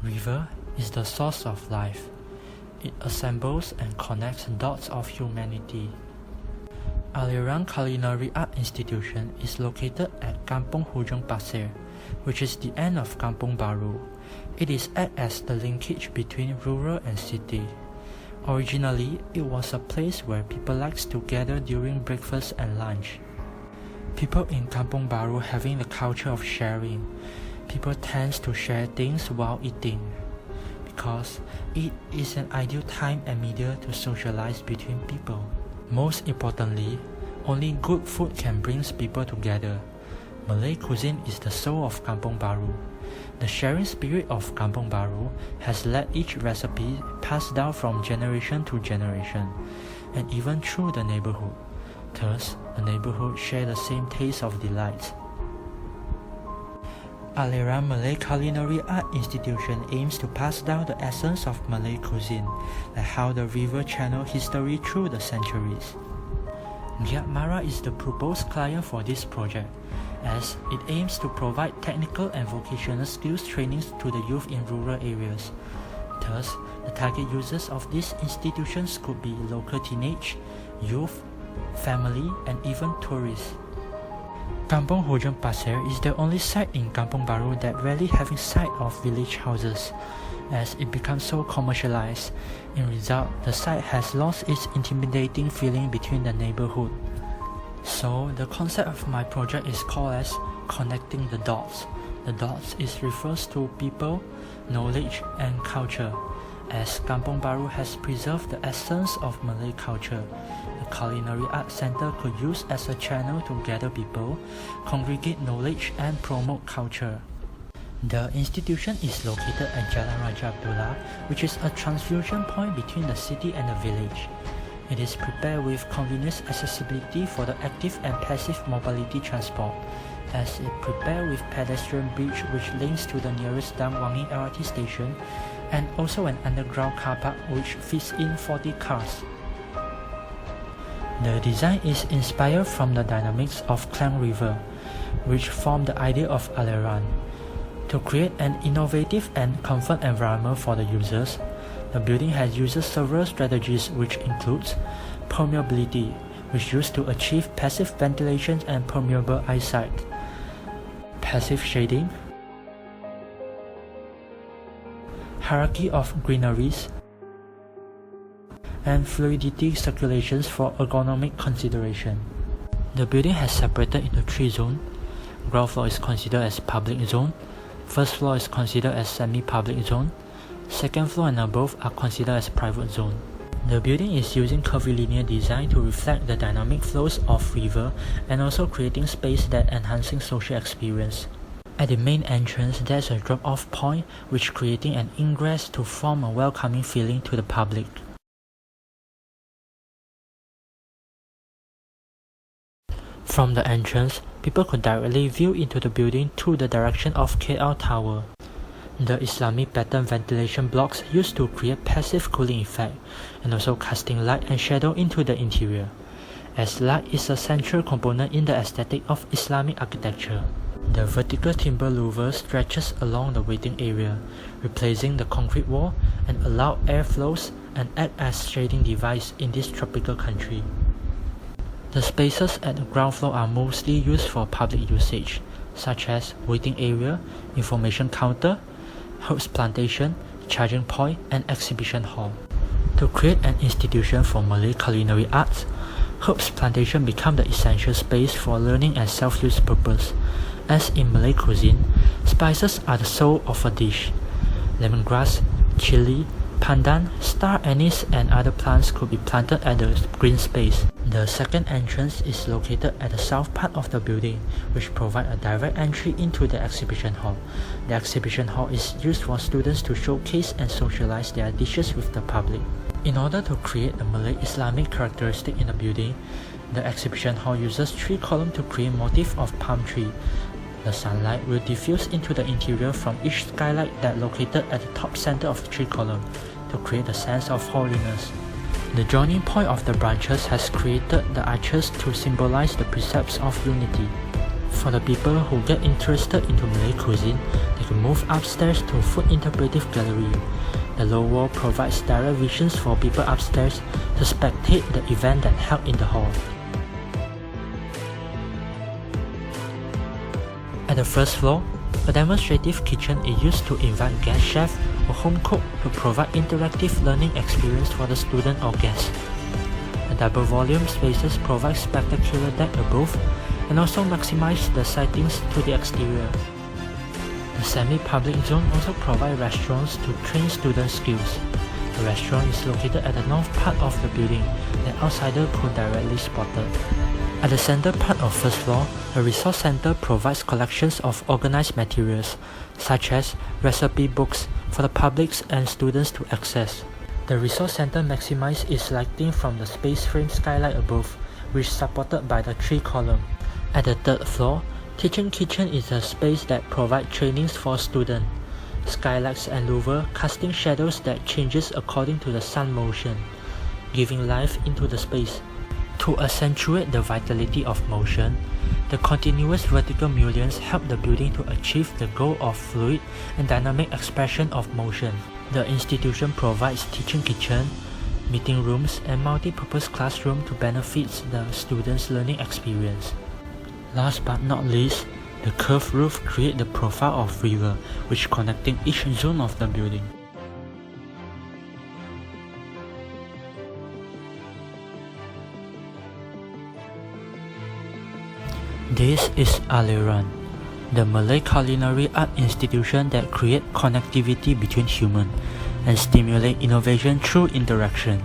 River is the source of life. It assembles and connects dots of humanity. Aliran Culinary Art Institution is located at Kampong Bharu, which is the end of Kampong Bharu. It is act as the linkage between rural and city. Originally, it was a place where people liked to gather during breakfast and lunch. People in Kampong Bharu having the culture of sharing. People tend to share things while eating, because it is an ideal time and media to socialize between people. Most importantly, only good food can bring people together. Malay cuisine is the soul of Kampong Bharu. The sharing spirit of Kampong Bharu has let each recipe pass down from generation to generation, and even through the neighborhood. Thus, the neighborhood share the same taste of delight. Aliran Malay Culinary Art Institution aims to pass down the essence of Malay cuisine, like how the river channeled history through the centuries. Giat Mara is the proposed client for this project, as it aims to provide technical and vocational skills trainings to the youth in rural areas. Thus, the target users of these institutions could be local teenage, youth, family, and even tourists. Kampong Bharu is the only site in Kampong Bharu that rarely having sight of village houses, as it becomes so commercialized. In result, the site has lost its intimidating feeling between the neighborhood. So, the concept of my project is called as connecting the dots. The dots refers to people, knowledge, and culture. As Kampong Bharu has preserved the essence of Malay culture, the Culinary Art Center could use as a channel to gather people, congregate knowledge, and promote culture. The institution is located at Jalan Raja Abdullah, which is a transfusion point between the city and the village. It is prepared with convenience accessibility for the active and passive mobility transport, as it prepared with pedestrian bridge which links to the nearest Dam Wangi LRT station, and also an underground car park which fits in 40 cars. The design is inspired from the dynamics of Klang River, which form the idea of Aliran. To create an innovative and comfort environment for the users, the building has used several strategies which includes permeability, which used to achieve passive ventilation and permeable eyesight, passive shading, hierarchy of greeneries, and fluidity circulations for ergonomic consideration. The building has separated into 3 zones. Ground floor is considered as public zone, first floor is considered as semi-public zone, second floor and above are considered as private zone. The building is using curvilinear design to reflect the dynamic flows of river and also creating space that enhancing social experience. At the main entrance, there's a drop-off point which creating an ingress to form a welcoming feeling to the public. From the entrance, people could directly view into the building through the direction of KL Tower. The Islamic pattern ventilation blocks used to create passive cooling effect and also casting light and shadow into the interior, as light is a central component in the aesthetic of Islamic architecture. The vertical timber louver stretches along the waiting area, replacing the concrete wall and allow air flows and act as shading device in this tropical country. The spaces at the ground floor are mostly used for public usage, such as waiting area, information counter, herbs plantation, charging point, and exhibition hall. To create an institution for Malay culinary arts, herbs plantation become the essential space for learning and self-use purpose. As in Malay cuisine, spices are the soul of a dish. Lemongrass, chili, pandan, star anise, and other plants could be planted at the green space. The second entrance is located at the south part of the building, which provides a direct entry into the exhibition hall. The exhibition hall is used for students to showcase and socialize their dishes with the public. In order to create the Malay Islamic characteristic in the building, the exhibition hall uses 3 columns to create motif of palm tree. The sunlight will diffuse into the interior from each skylight that located at the top center of the 3 columns to create a sense of holiness. The joining point of the branches has created the arches to symbolize the precepts of unity. For the people who get interested into Malay cuisine, they We move upstairs to Food Interpretive Gallery. The low wall provides direct visions for people upstairs to spectate the event that held in the hall. At the first floor, a demonstrative kitchen is used to invite guest chef or home cook to provide interactive learning experience for the student or guest. The double volume spaces provide spectacular deck above and also maximize the sightings to the exterior. The semi-public zone also provides restaurants to train student skills. The restaurant is located at the north part of the building that outsiders could directly spot it. At the center part of first floor, a resource center provides collections of organized materials, such as recipe books for the public and students to access. The resource center maximizes its lighting from the space frame skylight above, which is supported by the 3 columns. At the third floor, Teaching Kitchen is a space that provides trainings for students. Skylights and louver casting shadows that changes according to the sun motion, giving life into the space. To accentuate the vitality of motion, the continuous vertical mullions help the building to achieve the goal of fluid and dynamic expression of motion. The institution provides teaching kitchen, meeting rooms, and multi-purpose classroom to benefit the students' learning experience. Last but not least, the curved roof creates the profile of river, which connecting each zone of the building. This is Aliran, the Malay culinary art institution that creates connectivity between humans and stimulate innovation through interaction.